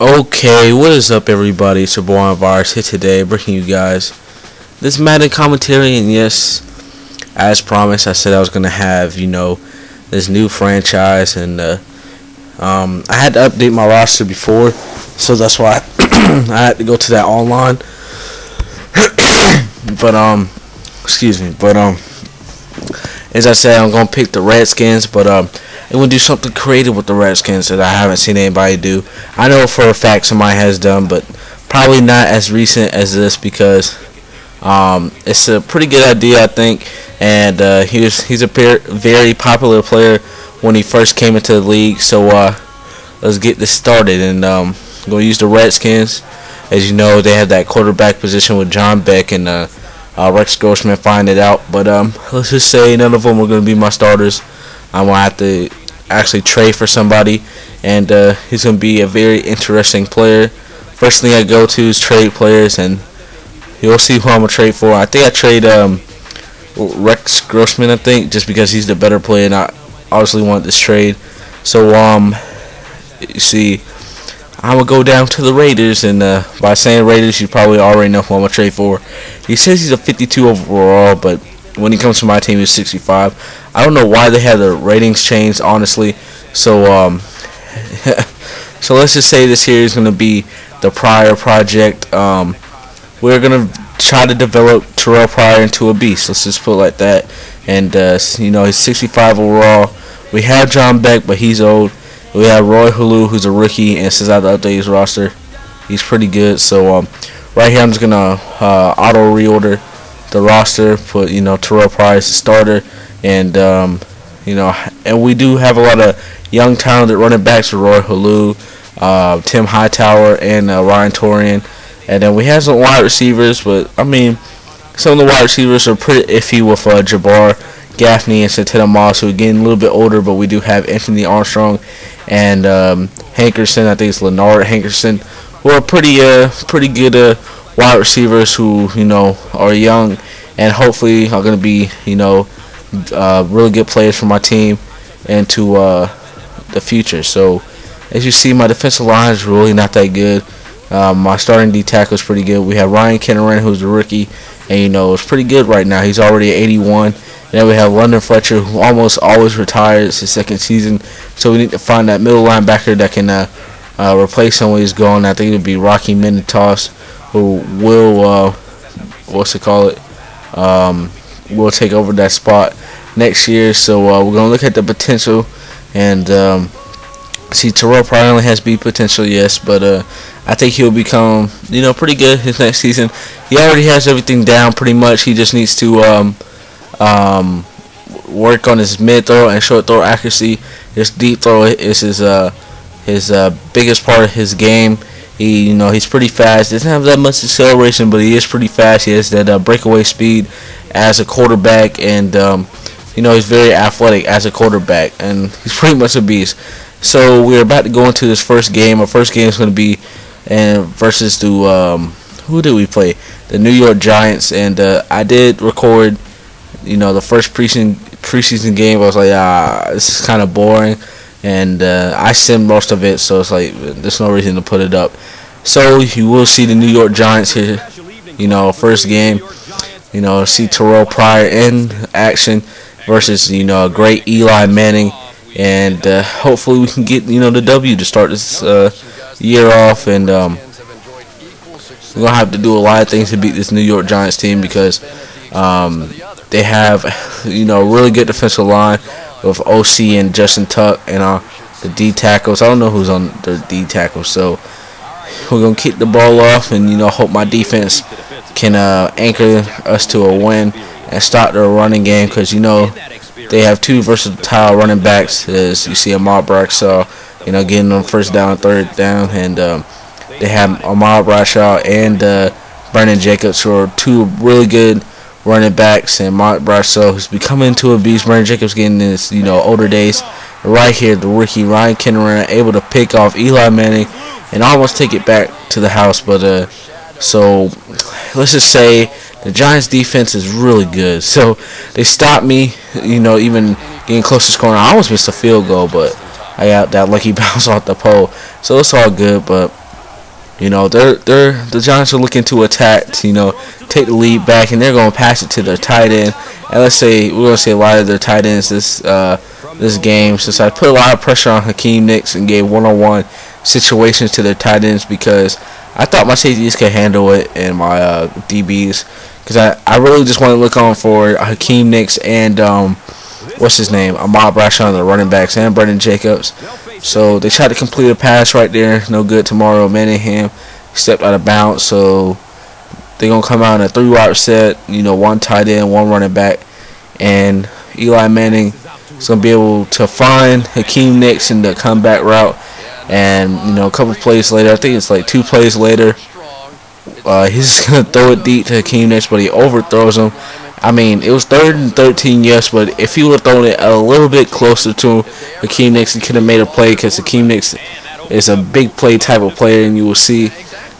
Okay, what is up, everybody? It's your boy Virus here today, bringing you guys this Madden commentary. And yes, as promised, I said I was gonna have this new franchise, and I had to update my roster before, so that's why I had to go to that online. but excuse me. But as I said, I'm gonna pick the Redskins, but I'm gonna do something creative with the Redskins that I haven't seen anybody do. I know for a fact somebody has done, but probably not as recent as this, because it's a pretty good idea, I think. And he's a very popular player when he first came into the league. So let's get this started. And I'm gonna use the Redskins. As you know, they have that quarterback position with John Beck and Rex Grossman find it out. But let's just say none of them are gonna be my starters. I'm gonna have to actually trade for somebody, and he's going to be a very interesting player. First thing I go to is trade players, and you'll see who I'm going to trade for. I think I trade Rex Grossman, I think, just because he's the better player, and I obviously want this trade. So you see, I'm going to go down to the Raiders, and by saying Raiders, you probably already know who I'm going to trade for. He says he's a 52 overall, but when he comes to my team, he's 65. I don't know why they had the ratings changed, honestly. So so let's just say this here is going to be the Pryor project. We're going to try to develop Terrell Pryor into a beast. Let's just put it like that. And he's 65 overall. We have John Beck, but he's old. We have Roy Halou, who's a rookie, and since I have to update his roster, he's pretty good. So right here, I'm just going to auto reorder the roster, put Terrell Pryor as the starter, and and we do have a lot of young talented running backs with Roy Halou, Tim Hightower, and Ryan Torian. And then we have some wide receivers, but I mean, some of the wide receivers are pretty iffy with Jabbar Gaffney and Santana Moss, who are getting a little bit older. But we do have Anthony Armstrong and Hankerson. I think it's Leonard Hankerson, who are pretty good wide receivers who are young and hopefully are going to be really good players for my team into the future. So as you see, my defensive line is really not that good. My starting D tackle is pretty good. We have Ryan Kenneran, who's a rookie, and is pretty good right now. He's already at 81. And then we have London Fletcher, who almost always retires. It's his second season, so we need to find that middle linebacker that can replace him when he's gone. I think it'll be Rocky Minitos, who will will take over that spot next year. So we're gonna look at the potential, and see, Terrell Pryor only has B potential, yes, but I think he'll become pretty good his next season. He already has everything down pretty much. He just needs to work on his mid throw and short throw accuracy. His deep throw is his biggest part of his game. He's pretty fast. Doesn't have that much acceleration, but he is pretty fast. He has that breakaway speed as a quarterback, and he's very athletic as a quarterback, and he's pretty much a beast. So we're about to go into this first game. Our first game is going to be versus who did we play? The New York Giants, and I did record the first preseason game. I was like, this is kind of boring. And I simmed most of it, so it's like there's no reason to put it up. So you will see the New York Giants here, first game. See Terrell Pryor in action versus a great Eli Manning, and hopefully we can get the W to start this year off. And we're gonna have to do a lot of things to beat this New York Giants team, because they have a really good defensive line with OC and Justin Tuck, and the D tackles. I don't know who's on the D tackles, so we're gonna kick the ball off and hope my defense can anchor us to a win and start their running game, because they have two versatile running backs, as you see Ahmad Bradshaw getting them first down, third down, and they have Ahmad Bradshaw and Brandon Jacobs, who are two really good running backs, and Ahmad Bradshaw, who's becoming into a beast. Brandon Jacobs getting in his older days. Right here, the rookie Ryan Kenneran able to pick off Eli Manning and almost take it back to the house. But so let's just say the Giants defense is really good. So they stopped me, even getting close to scoring. I almost missed a field goal, but I got that lucky bounce off the pole. So it's all good. But The Giants are looking to attack, to, take the lead back, and they're going to pass it to their tight end. And we're going to see a lot of their tight ends this game, since I put a lot of pressure on Hakeem Nicks and gave one-on-one situations to their tight ends, because I thought my safeties could handle it and my DBs, because I really just want to look on for Hakeem Nicks and what's his name, Ahmad Bradshaw, the running backs, and Brendan Jacobs. So they tried to complete a pass right there, no good. Tomorrow Manningham stepped out of bounds, so they're going to come out in a 3-wide set, one tight end, one running back, and Eli Manning is going to be able to find Hakeem Nicks in the comeback route. And, a couple plays later, I think it's like 2 plays later, he's just going to throw it deep to Hakeem Nicks, but he overthrows him. I mean, it was 3rd and 13, yes, but if he would have thrown it a little bit closer to Hakeem Nicks, he could have made a play, because Hakeem Nicks is a big play type of player, and you will see,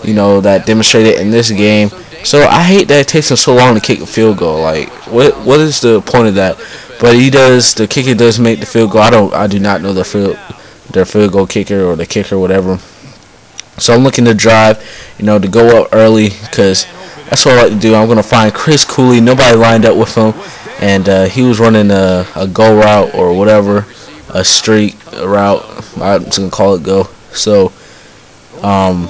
that demonstrated in this game. So I hate that it takes him so long to kick a field goal. Like, what is the point of that? But the kicker does make the field goal. I do not know their field goal kicker or the kicker, whatever. So I'm looking to drive, to go up early, because that's what I like to do. I'm going to find Chris Cooley. Nobody lined up with him, and he was running a go route or whatever, a streak route. I'm just going to call it go. So, I'm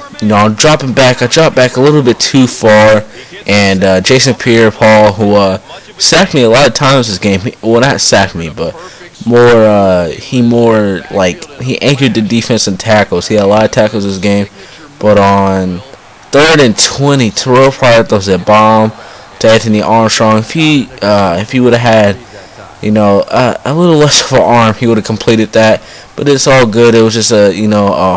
dropping back. I dropped back a little bit too far, and Jason Pierre-Paul, who sacked me a lot of times this game. Well, not sacked me, but he anchored the defense in tackles. He had a lot of tackles this game, but on 3rd and 20, Terrell Pryor throws a bomb to Anthony Armstrong. If he would have had, a little less of an arm, he would have completed that. But it's all good. It was just a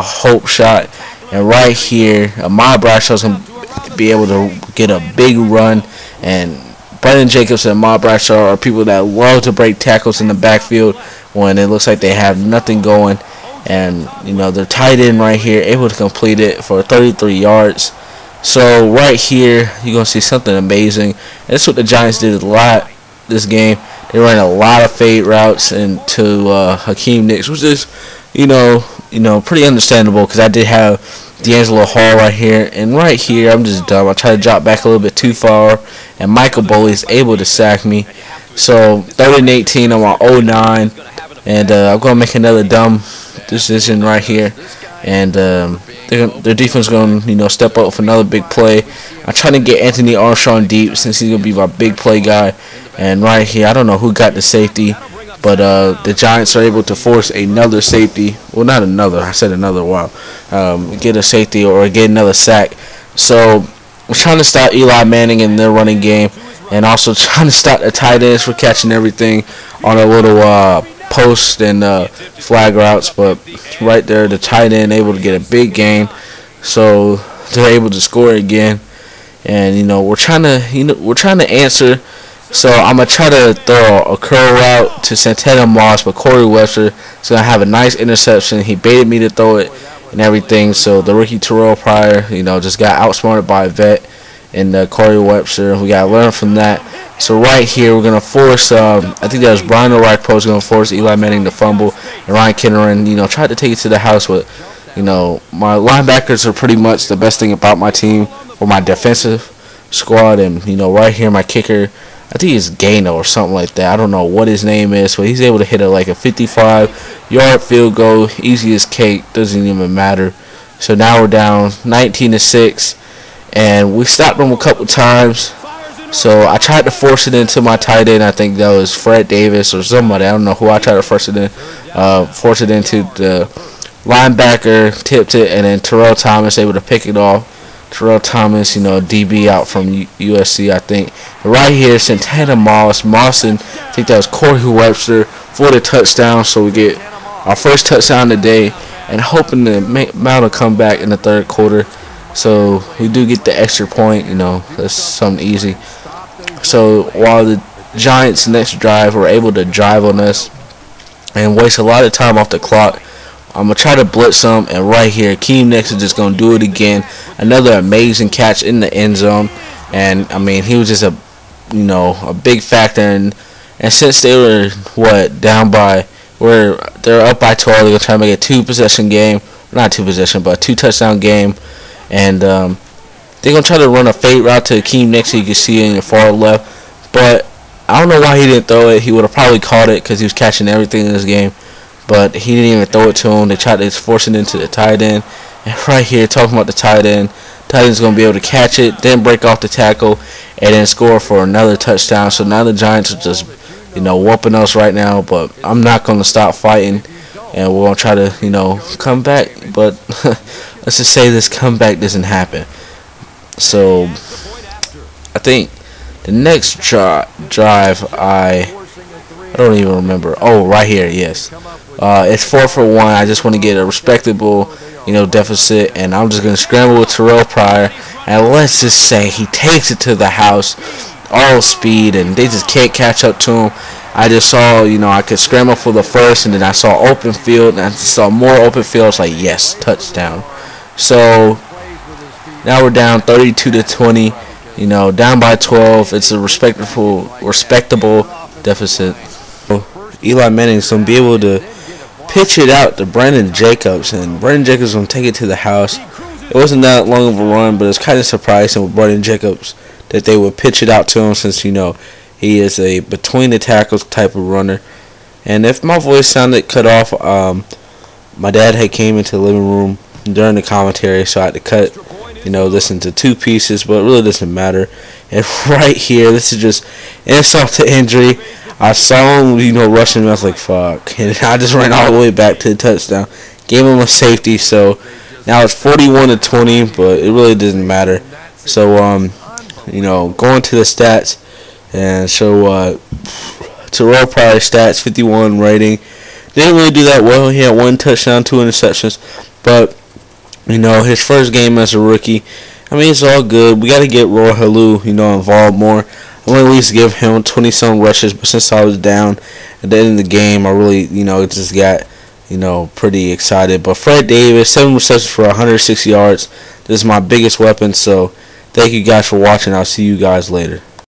hope shot. And right here, Ahmad Bradshaw's going to be able to get a big run. And Brendan Jacobs and Ahmad Bradshaw are people that love to break tackles in the backfield when it looks like they have nothing going. And, their tight end right here able to complete it for 33 yards. So right here, you're going to see something amazing. And that's what the Giants did a lot this game. They ran a lot of fade routes into Hakeem Nicks, which is, pretty understandable, because I did have D'Angelo Hall right here. And right here, I'm just dumb. I try to drop back a little bit too far, and Michael Boley is able to sack me. So 3rd and 18 on my 09, and I'm going to make another dumb decision right here. And their defense is going to step up for another big play. I'm trying to get Anthony Armstrong deep, since he's going to be my big play guy. And right here, I don't know who got the safety, but the Giants are able to force another safety. Well, not another. I said another. Wow. Get a safety or get another sack. So we're trying to stop Eli Manning in their running game, and also trying to stop the tight ends for catching everything on a little post and flag routes. But right there, the tight end able to get a big gain, so they're able to score again. And we're trying to answer. So I'm gonna try to throw a curl route to Santana Moss, but Corey Webster is gonna have a nice interception. He baited me to throw it and everything. So the rookie Terrell Pryor, just got outsmarted by a vet, and Corey Webster. We gotta learn from that. So right here, we're gonna force. I think that was Brian O'Reilly is gonna force Eli Manning to fumble, and Ryan Kinneran, tried to take it to the house. But my linebackers are pretty much the best thing about my team, or my defensive squad. And right here, my kicker, I think it's Gano or something like that. I don't know what his name is, but he's able to hit a 55-yard field goal, easy as cake. Doesn't even matter. So now we're down 19-6, and we stopped them a couple times. So I tried to force it into my tight end. I think that was Fred Davis or somebody. I don't know who I tried to force it into. The linebacker tipped it, and then Terrell Thomas able to pick it off. Terrell Thomas, DB out from USC, I think. And right here, Santana Moss, and I think that was Corey Webster for the touchdown. So we get our first touchdown today, and hoping to mount a comeback in the 3rd quarter. So we do get the extra point, that's something easy. So while the Giants' next drive were able to drive on us and waste a lot of time off the clock, I'm going to try to blitz them, and right here, Hakeem Nicks is just going to do it again. Another amazing catch in the end zone, and, he was just a big factor, and since they were, down by, they're up by 12, they're going to try to make a 2-possession game, not 2-possession, but a 2-touchdown game, and they're gonna try to run a fade route to Akeem next. You can see it in the far left, but I don't know why he didn't throw it. He would have probably caught it because he was catching everything in this game, but he didn't even throw it to him. They tried to force it into the tight end, and right here talking about the tight end. Tight end's gonna be able to catch it, then break off the tackle, and then score for another touchdown. So now the Giants are just, whooping us right now. But I'm not gonna stop fighting, and we're gonna try to, come back. But let's just say this comeback doesn't happen. So I think the next drive, I don't even remember. Oh, right here, yes. It's 4-for-1. I just want to get a respectable, deficit, and I'm just gonna scramble with Pryor, and let's just say he takes it to the house, all speed, and they just can't catch up to him. I just saw, I could scramble for the first, and then I saw open field, and I saw more open field. It's like, yes, touchdown. So now we're down 32-20. Down by 12. It's a respectable deficit. Eli Manning's gonna be able to pitch it out to Brandon Jacobs, and Brandon Jacobs gonna take it to the house. It wasn't that long of a run, but it's kind of surprising with Brandon Jacobs that they would pitch it out to him, since he is a between the tackles type of runner. And if my voice sounded cut off, my dad had came into the living room during the commentary, so I had to cut this into two pieces, but it really doesn't matter. And right here, this is just insult to injury. I saw him, rushing him. I was like, fuck. And I just ran all the way back to the touchdown. Gave him a safety. So now it's 41-20, but it really doesn't matter. So, going to the stats and show Terrell Pryor stats, 51 rating. Didn't really do that well. He had 1 touchdown, 2 interceptions. But, his first game as a rookie, it's all good. We got to get Roy Halou, involved more. I want to at least give him 20-some rushes, but since I was down at the end of the game, I really, just got, pretty excited. But Fred Davis, 7 receptions for 106 yards. This is my biggest weapon, so thank you guys for watching. I'll see you guys later.